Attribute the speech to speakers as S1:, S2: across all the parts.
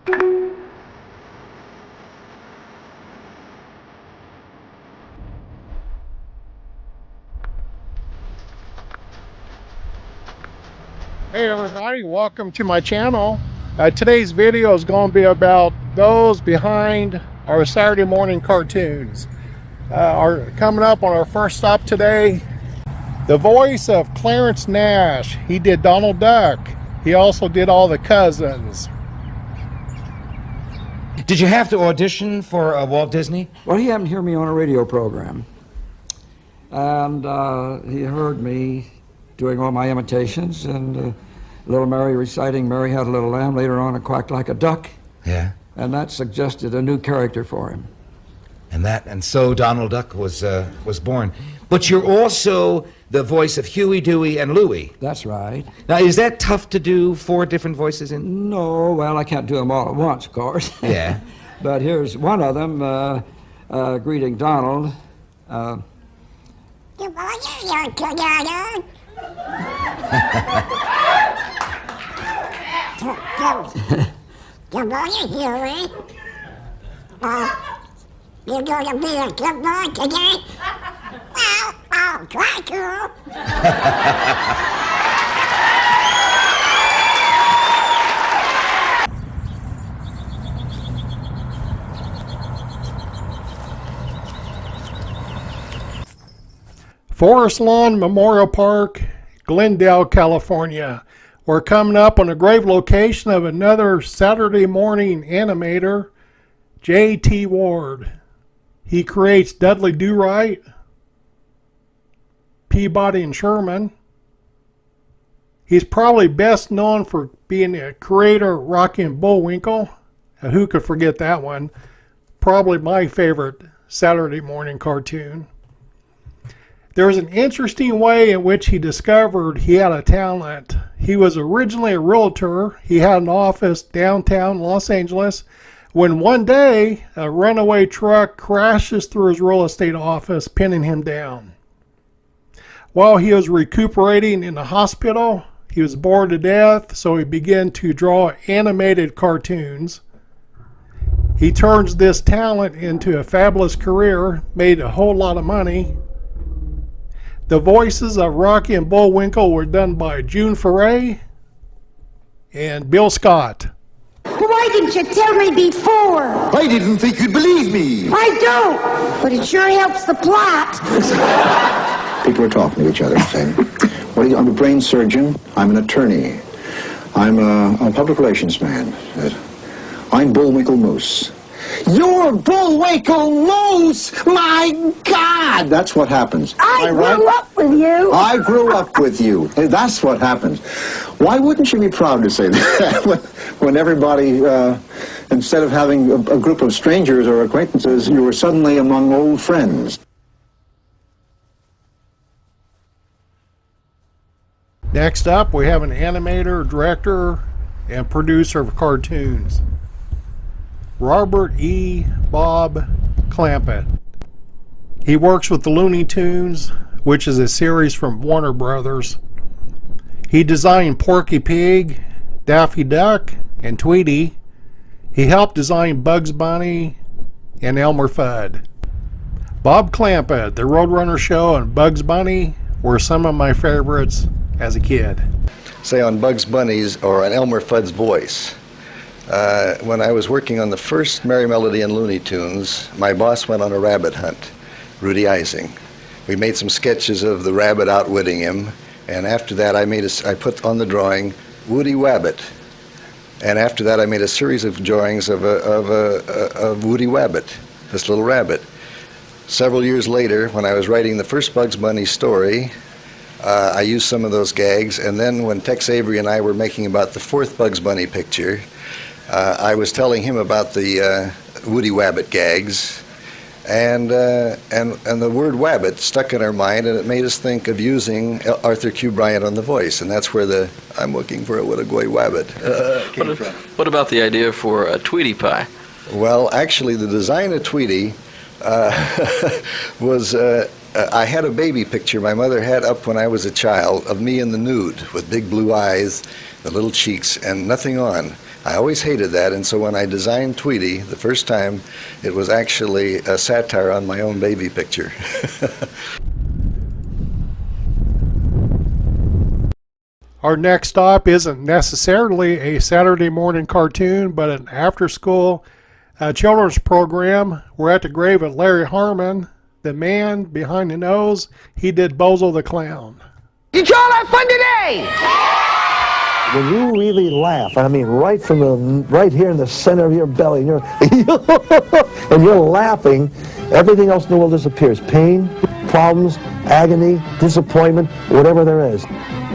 S1: Hey everybody, welcome to my channel. Today's video is going to be about those behind our Saturday morning cartoons. Coming up on our first stop today, the voice of Clarence Nash. He did Donald Duck. He also did all the cousins.
S2: Did you have to audition for Walt Disney?
S3: Well, he happened to hear me on a radio program, and he heard me doing all my imitations, and Little Mary reciting "Mary Had a Little Lamb." Later on, it quacked like a duck.
S2: Yeah.
S3: And that suggested a new character for him.
S2: And so Donald Duck was born. But you're also the voice of Huey, Dewey, and Louie.
S3: That's right.
S2: Now, is that tough to do 4 different voices in?
S3: No, well, I can't do them all at once, of course.
S2: Yeah.
S3: But here's one of them, greeting Donald.
S4: Good morning, Huey. You're going to be a good boy today? Well, I'll try to.
S1: Forest Lawn Memorial Park, Glendale, California. We're coming up on a grave location of another Saturday morning animator, J.T. Ward. He creates Dudley Do-Right, Peabody and Sherman. He's probably best known for being the creator of Rocky and Bullwinkle. Who could forget that one? Probably my favorite Saturday morning cartoon. There's an interesting way in which he discovered he had a talent. He was originally a realtor. He had an office downtown Los Angeles when one day a runaway truck crashes through his real estate office, pinning him down. While he was recuperating in the hospital, he was bored to death, so he began to draw animated cartoons. He turns this talent into a fabulous career, made a whole lot of money. The voices of Rocky and Bullwinkle were done by June Foray and Bill Scott.
S4: Why didn't you tell me before?
S5: I didn't think you'd believe me.
S4: I don't, but it sure helps the plot.
S5: People are talking to each other, saying, I'm a brain surgeon. I'm an attorney. I'm a public relations man. I'm Bullwinkle Moose. You're Bullwinkle Moose! My God! That's what happens.
S4: I grew up with you.
S5: I grew up with you. That's what happens. Why wouldn't you be proud to say that when everybody, instead of having a group of strangers or acquaintances, you were suddenly among old friends?
S1: Next up, we have an animator, director, and producer of cartoons, Robert Bob Clamplett. He works with the Looney Tunes, which is a series from Warner Brothers. He designed Porky Pig, Daffy Duck, and Tweety. He helped design Bugs Bunny and Elmer Fudd. Bob Clamplett, The Roadrunner Show, and Bugs Bunny were some of my favorites as a kid.
S5: Say on Bugs Bunny's or on Elmer Fudd's voice. When I was working on the first Merry Melody and Looney Tunes, my boss went on a rabbit hunt, Rudy Ising. We made some sketches of the rabbit outwitting him, and after that I put on the drawing Woody Wabbit. And after that I made a series of drawings of Woody Wabbit, this little rabbit. Several years later, when I was writing the first Bugs Bunny story, I used some of those gags, and then when Tex Avery and I were making about the 4th Bugs Bunny picture, I was telling him about the Woody Wabbit gags, and the word Wabbit stuck in our mind, and it made us think of using Arthur Q. Bryant on the voice, and that's where the "I'm looking for a Wittagoy Wabbit" came from.
S6: What about the idea for a Tweety Pie?
S5: Well, actually, the design of Tweety was I had a baby picture my mother had up when I was a child of me in the nude with big blue eyes, the little cheeks, and nothing on. I always hated that, and so when I designed Tweety the first time, it was actually a satire on my own baby picture.
S1: Our next stop isn't necessarily a Saturday morning cartoon, but an after-school children's program. We're at the grave of Larry Harmon, the man behind the nose. He did Bozo the Clown.
S7: Did y'all have fun today?
S8: When you really laugh, I mean, right here in the center of your belly, and and you're laughing, everything else in the world disappears. Pain, problems, agony, disappointment, whatever there is.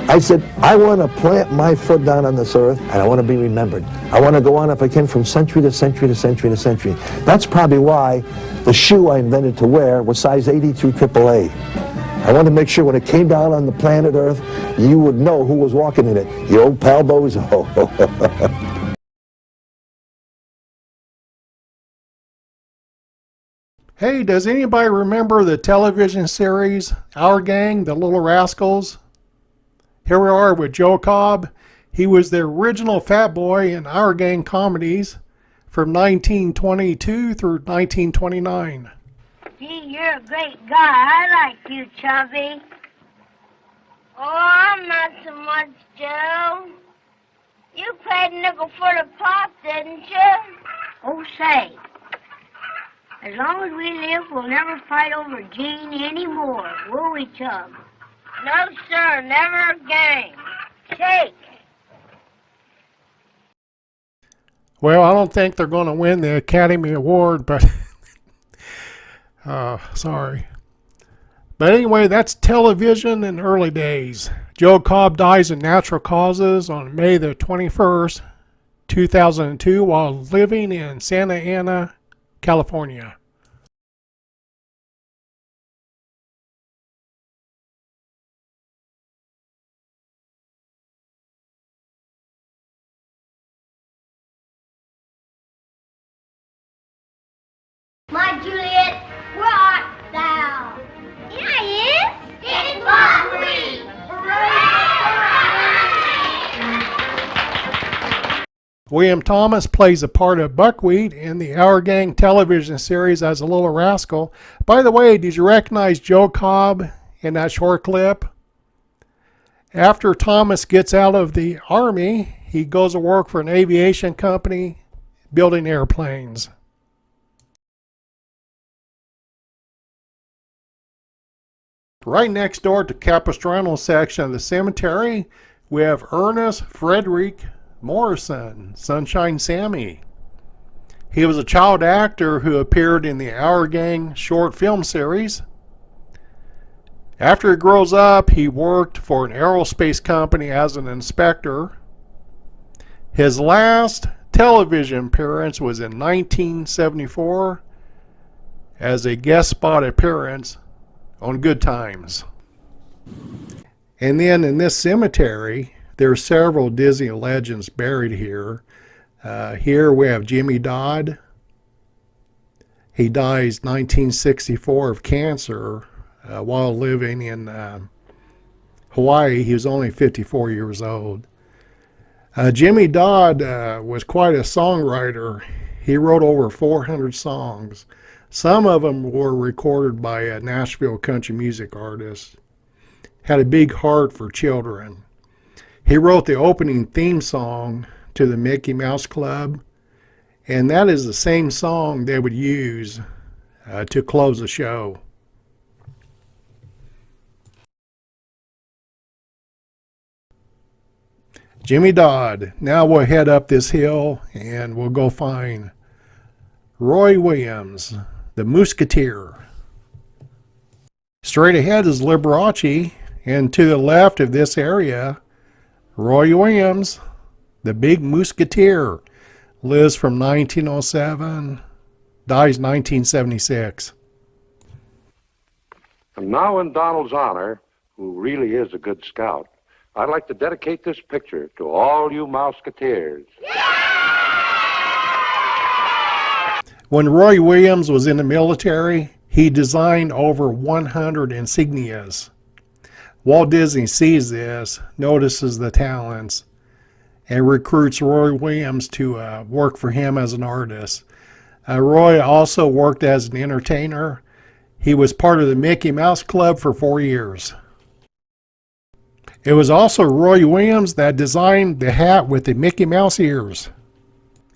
S8: I said, I want to plant my foot down on this earth, and I want to be remembered. I want to go on, if I can, from century to century to century to century. That's probably why the shoe I invented to wear was size 80 through AAA. I wanted to make sure when it came down on the planet Earth, you would know who was walking in it. Your old pal Bozo.
S1: Hey, does anybody remember the television series Our Gang, the Little Rascals? Here we are with Joe Cobb. He was the original fat boy in Our Gang comedies from 1922 through 1929.
S9: Gee, you're a great guy. I like you, Chubby. Oh, I'm not so much, Joe. You paid a nickel for the pop, didn't you? Oh, say, as long as we live, we'll never fight over Gene anymore, will we, Chub? No, sir, never again. Take.
S1: Well, I don't think they're going to win the Academy Award, but sorry. But anyway, that's television in the early days. Joe Cobb dies of natural causes on May the 21st, 2002, while living in Santa Ana, California.
S9: My Juliet, where art thou? Here I am. In buckwheat.
S1: William Thomas plays a part of Buckwheat in the Our Gang television series as a little rascal. By the way, did you recognize Joe Cobb in that short clip? After Thomas gets out of the Army, he goes to work for an aviation company building airplanes. Right next door to Capistrano section of the cemetery, we have Ernest Frederick Morrison, Sunshine Sammy. He was a child actor who appeared in the Our Gang short film series. After he grows up, he worked for an aerospace company as an inspector. His last television appearance was in 1974 as a guest spot appearance on Good Times. And then in this cemetery, there are several Disney legends buried here. Here we have Jimmy Dodd. He dies 1964 of cancer while living in Hawaii. He was only 54 years old. Jimmy Dodd was quite a songwriter. He wrote over 400 songs. Some of them were recorded by Nashville country music artists. Had a big heart for children. He wrote the opening theme song to the Mickey Mouse Club, and that is the same song they would use to close the show. Jimmy Dodd. Now we'll head up this hill and we'll go find Roy Williams, the Mooseketeer. Straight ahead is Liberace, and to the left of this area, Roy Williams, the Big Mooseketeer, lives from 1907, dies 1976.
S10: And now in Donald's honor, who really is a good scout, I'd like to dedicate this picture to all you Mouseketeers.
S1: When Roy Williams was in the military, He designed over 100 insignias. Walt Disney sees this, notices the talents, and recruits Roy Williams to work for him as an artist. Roy also worked as an entertainer. He was part of the Mickey Mouse Club for 4 years. It was also Roy Williams that designed the hat with the Mickey Mouse ears.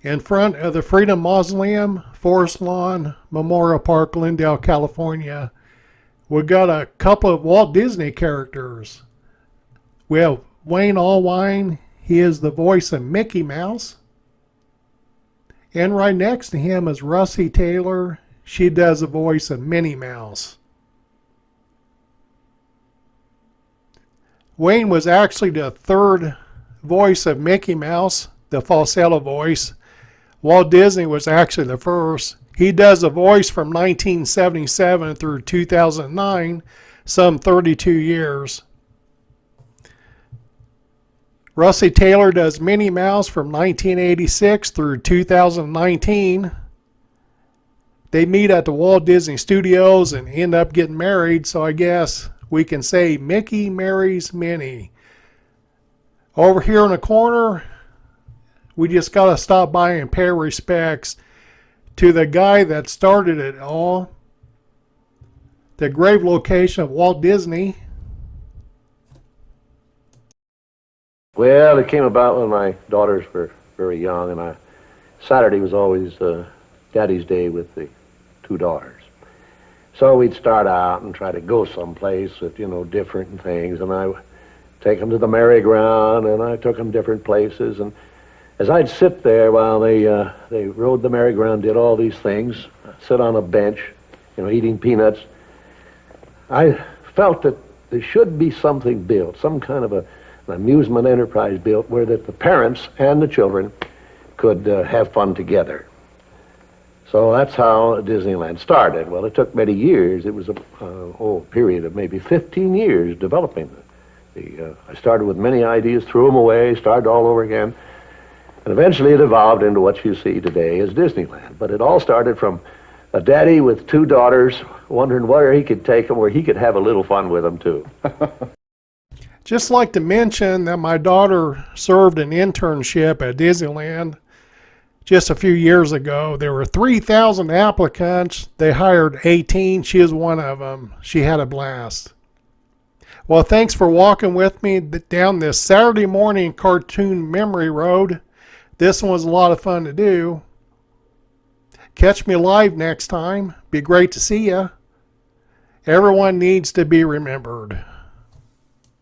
S1: In front of the Freedom Mausoleum, Forest Lawn Memorial Park, Glendale, California, we got a couple of Walt Disney characters. We have Wayne Allwine. He is the voice of Mickey Mouse. And right next to him is Russi Taylor. She does the voice of Minnie Mouse. Wayne was actually the third voice of Mickey Mouse, the falsetto voice. Walt Disney was actually the first. He does the voice from 1977 through 2009, some 32 years. Russi Taylor does Minnie Mouse from 1986 through 2019. They meet at the Walt Disney Studios and end up getting married, so I guess we can say Mickey marries Minnie. Over here in the corner, we just got to stop by and pay respects to the guy that started it all, the grave location of Walt Disney.
S11: Well, it came about when my daughters were very young, and Saturday was always Daddy's Day with the two daughters. So we'd start out and try to go someplace with, different things, and I take them to the merry-go-round, and I took them different places, and as I'd sit there while they rode the merry-go-round, did all these things, sit on a bench, eating peanuts, I felt that there should be something built, some kind of an amusement enterprise built where that the parents and the children could have fun together. So that's how Disneyland started. Well, it took many years. It was a period of maybe 15 years developing. I started with many ideas, threw them away, started all over again. And eventually it evolved into what you see today as Disneyland. But it all started from a daddy with two daughters wondering where he could take them, where he could have a little fun with them too.
S1: Just like to mention that my daughter served an internship at Disneyland just a few years ago. There were 3,000 applicants. They hired 18. She is one of them. She had a blast. Well, thanks for walking with me down this Saturday morning cartoon memory road. This one was a lot of fun to do. Catch me live next time. Be great to see ya. Everyone needs to be remembered.